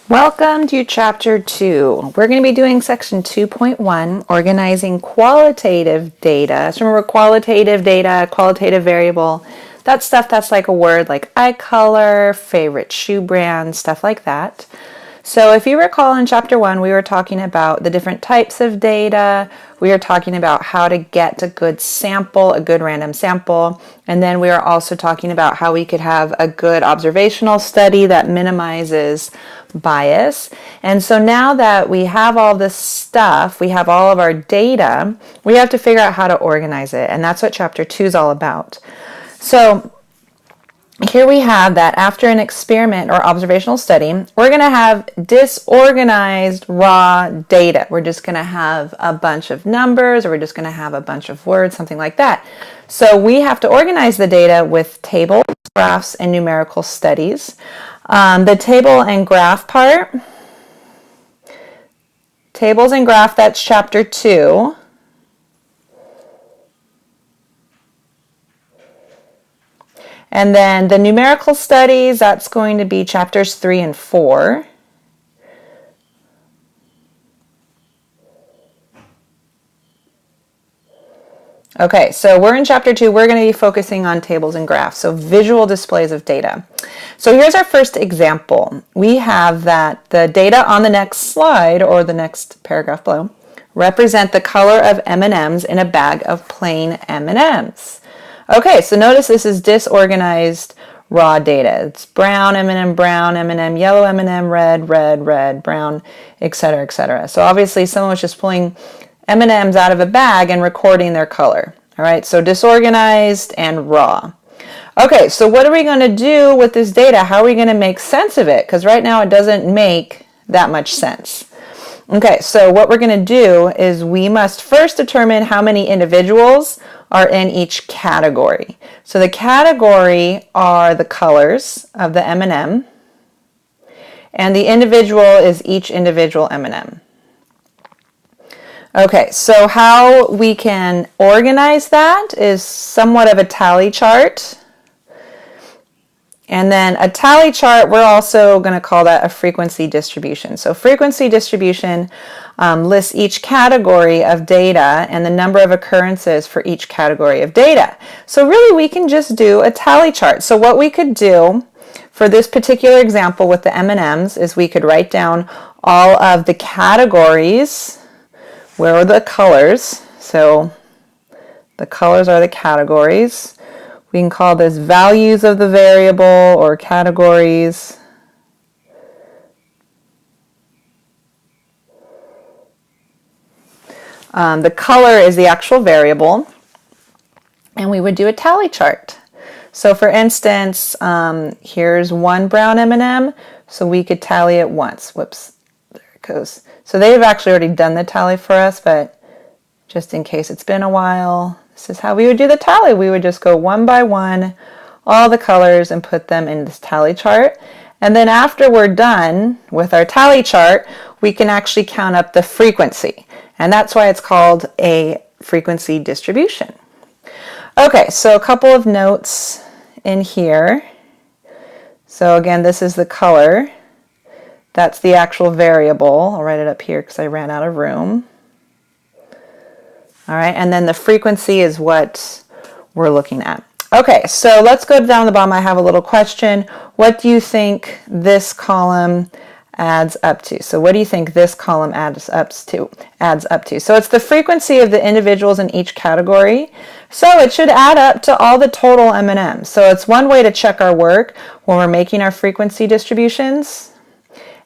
Welcome to Chapter 2. We're going to be doing Section 2.1, Organizing Qualitative Data. So remember, qualitative data, qualitative variable, that's stuff that's like a word like eye color, favorite shoe brand, stuff like that. So if you recall in Chapter 1, we were talking about the different types of data. We were talking about how to get a good sample, a good random sample. And then we are also talking about how we could have a good observational study that minimizes bias. And so now that we have all this stuff, we have all of our data, we have to figure out how to organize it. And that's what Chapter 2 is all about. So here we have that after an experiment or observational study, we're going to have disorganized raw data. We're just going to have a bunch of numbers, or we're just going to have a bunch of words, something like that. So we have to organize the data with tables, graphs, and numerical studies. The table and graph part, tables and graph, that's Chapter 2. And then the numerical studies, that's going to be Chapters 3 and 4. Okay, so we're in Chapter 2. We're going to be focusing on tables and graphs, so visual displays of data. So here's our first example. We have that the data on the next slide, or the next paragraph below, represent the color of M&Ms in a bag of plain M&Ms. Okay, so notice this is disorganized raw data. It's brown M&M, yellow M&M, red, brown, etc., etc. So obviously someone was just pulling M&Ms out of a bag and recording their color. All right, so disorganized and raw. Okay, so what are we going to do with this data? How are we going to make sense of it? Because right now it doesn't make that much sense. Okay, so what we're going to do is we must first determine how many individuals are in each category. So the category are the colors of the M&M, and the individual is each individual M&M. Okay, so how we can organize that is somewhat of a tally chart. And then a tally chart, we're also going to call that a frequency distribution. So frequency distribution lists each category of data and the number of occurrences for each category of data. So really we can just do a tally chart. So what we could do for this particular example with the M&Ms is we could write down all of the categories. Where are the colors? So the colors are the categories. We can call this values of the variable or categories. The color is the actual variable, and we would do a tally chart. So for instance, here's one brown M&M, so we could tally it once. Whoops, there it goes. So they've actually already done the tally for us, but just in case it's been a while, this is how we would do the tally. We would just go one by one, all the colors, and put them in this tally chart. And then after we're done with our tally chart, we can actually count up the frequency. And that's why it's called a frequency distribution. Okay, so a couple of notes in here. So again, this is the color. That's the actual variable. I'll write it up here because I ran out of room. All right, and then the frequency is what we're looking at. Okay, so let's go down the bottom. I have a little question. What do you think this column adds up to? So what do you think this column adds up to? So it's the frequency of the individuals in each category. So it should add up to all the total M&Ms. So it's one way to check our work when we're making our frequency distributions.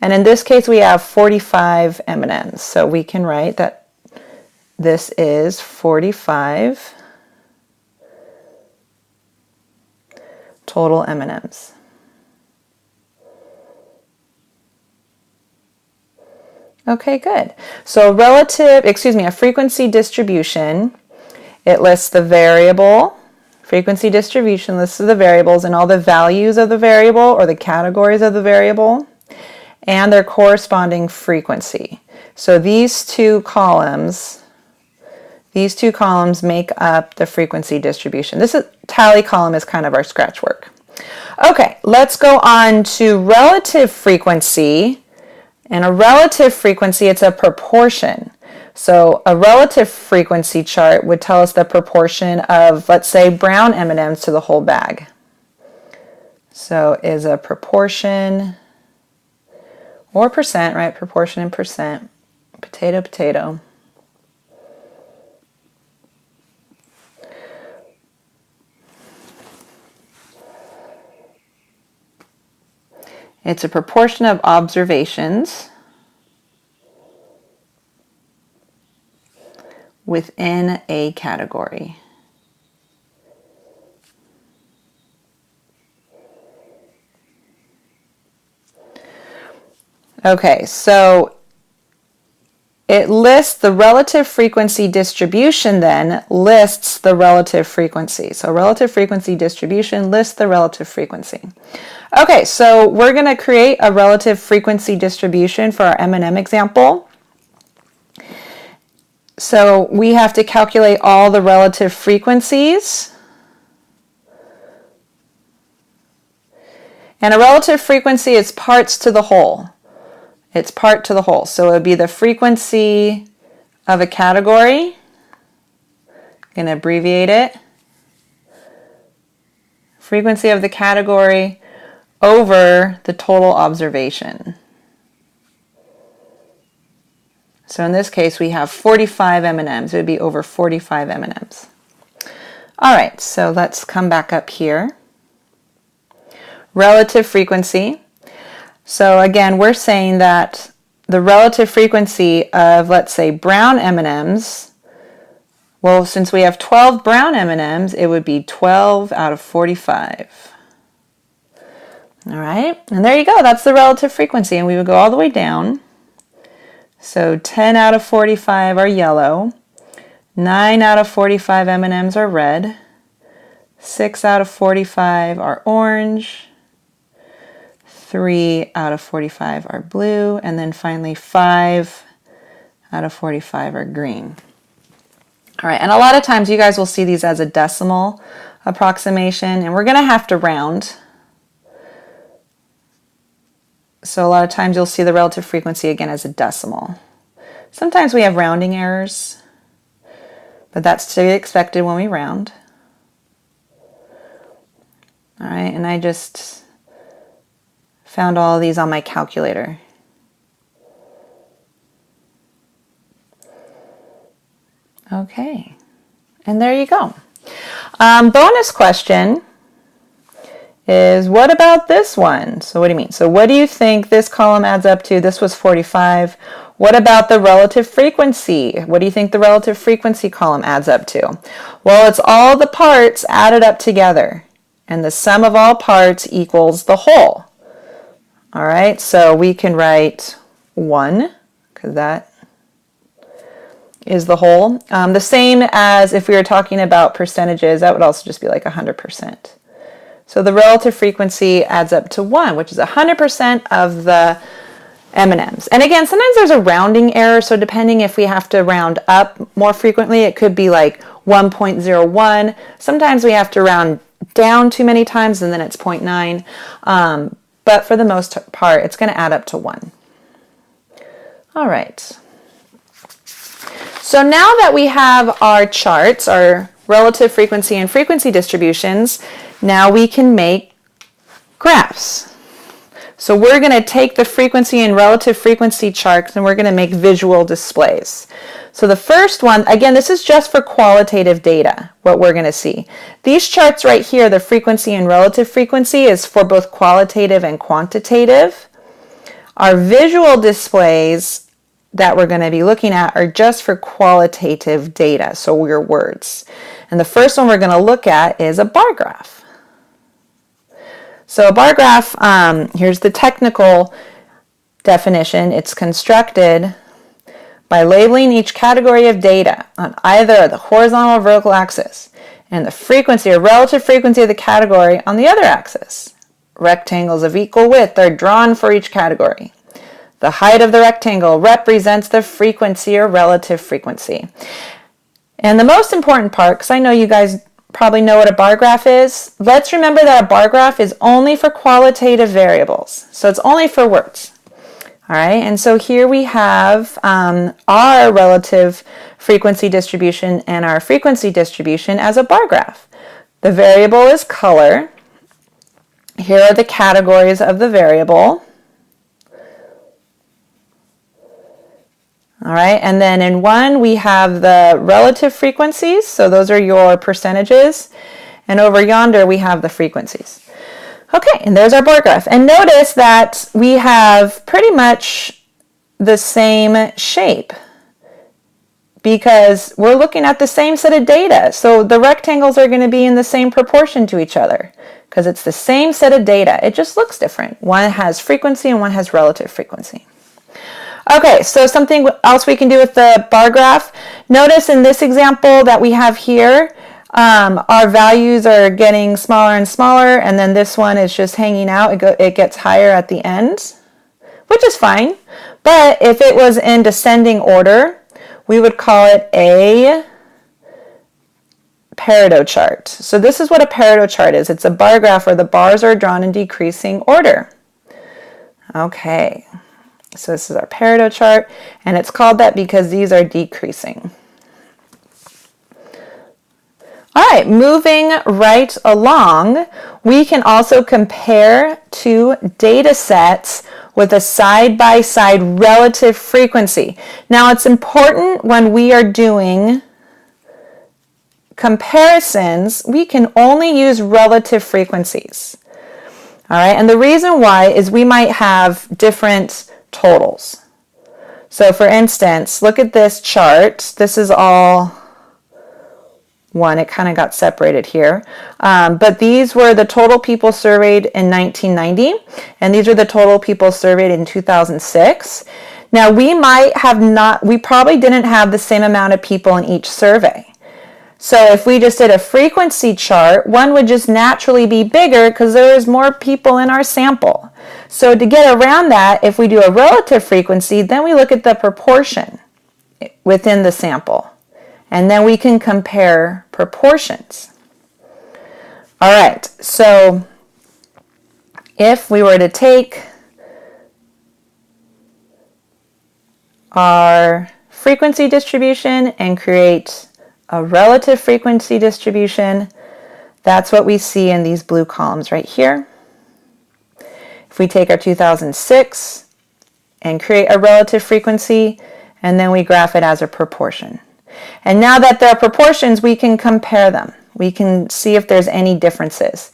And in this case, we have 45 M&Ms. So we can write that this is 45 total M&Ms. Okay, good. So a frequency distribution, it lists the variable. Frequency distribution lists the variables and all the values of the variable or the categories of the variable and their corresponding frequency. So these two columns make up the frequency distribution. This tally column is kind of our scratch work. Okay, let's go on to relative frequency. And a relative frequency, it's a proportion. So a relative frequency chart would tell us the proportion of, let's say, brown M&Ms to the whole bag. So is a proportion, or percent, right? Proportion and percent. Potato, potato. It's a proportion of observations within a category. Okay, so it lists the relative frequency distribution, then lists the relative frequency. So relative frequency distribution lists the relative frequency. Okay, so we're going to create a relative frequency distribution for our M&M example. So we have to calculate all the relative frequencies. And a relative frequency is parts to the whole. It's part to the whole. So it would be the frequency of a category. I'm going to abbreviate it. Frequency of the category over the total observation. So in this case, we have 45 M&Ms. It would be over 45 M&Ms. All right, so let's come back up here. Relative frequency. So again, we're saying that the relative frequency of, let's say, brown M&Ms, well, since we have 12 brown M&Ms, it would be 12 out of 45. All right, and there you go. That's the relative frequency, and we would go all the way down. So 10 out of 45 are yellow, 9 out of 45 M&Ms are red, 6 out of 45 are orange, 3 out of 45 are blue, and then finally 5 out of 45 are green. All right, and a lot of times you guys will see these as a decimal approximation, and we're going to have to round. So a lot of times you'll see the relative frequency again as a decimal. Sometimes we have rounding errors, but that's to be expected when we round. All right, and I just found all of these on my calculator. Okay, and there you go. Bonus question is, what about this one? So what do you mean? So what do you think this column adds up to? This was 45. What about the relative frequency? What do you think the relative frequency column adds up to? Well, it's all the parts added up together, and the sum of all parts equals the whole. All right, so we can write 1, because that is the whole. The same as if we were talking about percentages, that would also just be like 100%. So the relative frequency adds up to 1, which is 100% of the M&Ms. And again, sometimes there's a rounding error, so depending if we have to round up more frequently, it could be like 1.01. Sometimes we have to round down too many times, and then it's 0.9. But for the most part, it's going to add up to 1. All right. So now that we have our charts, our relative frequency and frequency distributions, now we can make graphs. So we're going to take the frequency and relative frequency charts and we're going to make visual displays. So the first one, again, this is just for qualitative data, what we're going to see. These charts right here, the frequency and relative frequency, is for both qualitative and quantitative. Our visual displays that we're going to be looking at are just for qualitative data, so your words. And the first one we're going to look at is a bar graph. So a bar graph, here's the technical definition. It's constructed by labeling each category of data on either the horizontal or vertical axis and the frequency or relative frequency of the category on the other axis. Rectangles of equal width are drawn for each category. The height of the rectangle represents the frequency or relative frequency. And the most important part, because I know you guys probably know what a bar graph is, let's remember that a bar graph is only for qualitative variables. So it's only for words. All right, and so here we have our relative frequency distribution and our frequency distribution as a bar graph. The variable is color. Here are the categories of the variable. All right, and then in one we have the relative frequencies, so those are your percentages, and over yonder we have the frequencies. Okay, and there's our bar graph. And notice that we have pretty much the same shape because we're looking at the same set of data. So the rectangles are going to be in the same proportion to each other because it's the same set of data. It just looks different. One has frequency and one has relative frequency. Okay, so something else we can do with the bar graph. Notice in this example that we have here, our values are getting smaller and smaller, and then this one is just hanging out. It gets higher at the end, which is fine. But if it was in descending order, we would call it a Pareto chart. So this is what a Pareto chart is. It's a bar graph where the bars are drawn in decreasing order. Okay. So this is our Pareto chart, and it's called that because these are decreasing. All right, moving right along, we can also compare two data sets with a side-by-side relative frequency. Now, it's important when we are doing comparisons, we can only use relative frequencies. All right, and the reason why is we might have different totals. So for instance, look at this chart. This is all one. It kind of got separated here. But these were the total people surveyed in 1990, and these are the total people surveyed in 2006. Now we probably didn't have the same amount of people in each survey. So if we just did a frequency chart, one would just naturally be bigger because there is more people in our sample. So to get around that, if we do a relative frequency, then we look at the proportion within the sample. And then we can compare proportions. All right, so if we were to take our frequency distribution and create a relative frequency distribution, that's what we see in these blue columns right here. If we take our 2006 and create a relative frequency, and then we graph it as a proportion. And now that there are proportions, we can compare them. We can see if there's any differences.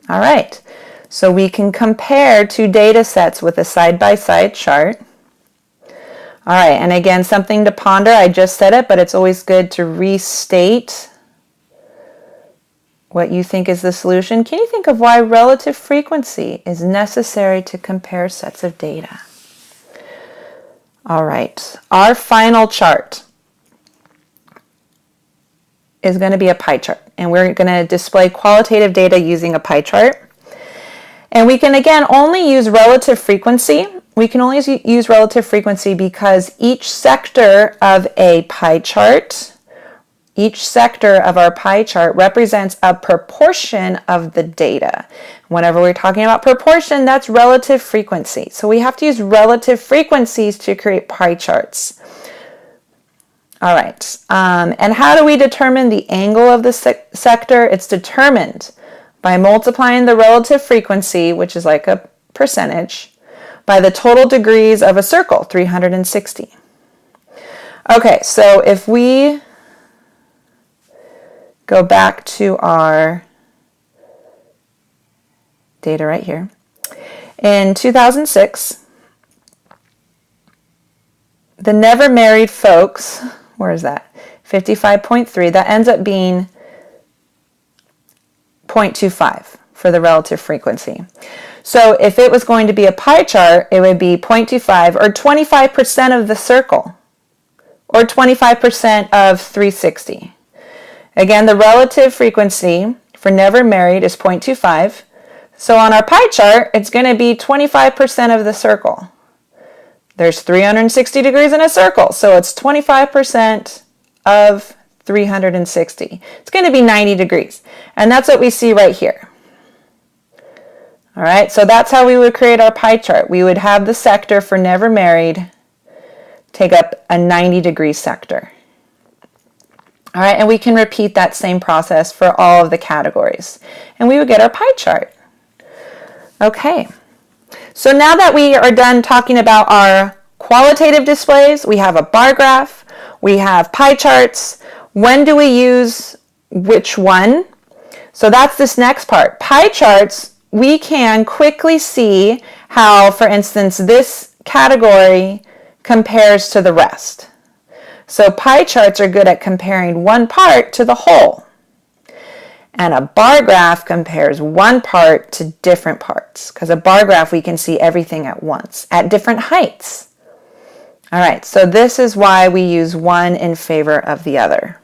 All right, so we can compare two data sets with a side-by-side chart. All right, and again, something to ponder. I just said it, but it's always good to restate what you think is the solution. Can you think of why relative frequency is necessary to compare sets of data? All right, our final chart is going to be a pie chart, and we're going to display qualitative data using a pie chart. And we can, again, only use relative frequency. We can only use relative frequency because each sector of a pie chart, each sector of our pie chart represents a proportion of the data. Whenever we're talking about proportion, that's relative frequency. So we have to use relative frequencies to create pie charts. All right, and how do we determine the angle of the sector? It's determined by multiplying the relative frequency, which is like a percentage, by the total degrees of a circle, 360. Okay, so if we go back to our data right here, in 2006, the never married folks, where is that? 55.3, that ends up being 0.25 for the relative frequency. So if it was going to be a pie chart, it would be 0.25 or 25% of the circle or 25% of 360. Again, the relative frequency for never married is 0.25. So on our pie chart, it's going to be 25% of the circle. There's 360 degrees in a circle, so it's 25% of 360. It's going to be 90 degrees, and that's what we see right here. All right, so that's how we would create our pie chart. We would have the sector for never married take up a 90-degree sector. All right, and we can repeat that same process for all of the categories. And we would get our pie chart. Okay, so now that we are done talking about our qualitative displays, we have a bar graph, we have pie charts. When do we use which one? So that's this next part. Pie charts, we can quickly see how, for instance, this category compares to the rest. So pie charts are good at comparing one part to the whole. And a bar graph compares one part to different parts, because a bar graph we can see everything at once, at different heights. All right, so this is why we use one in favor of the other.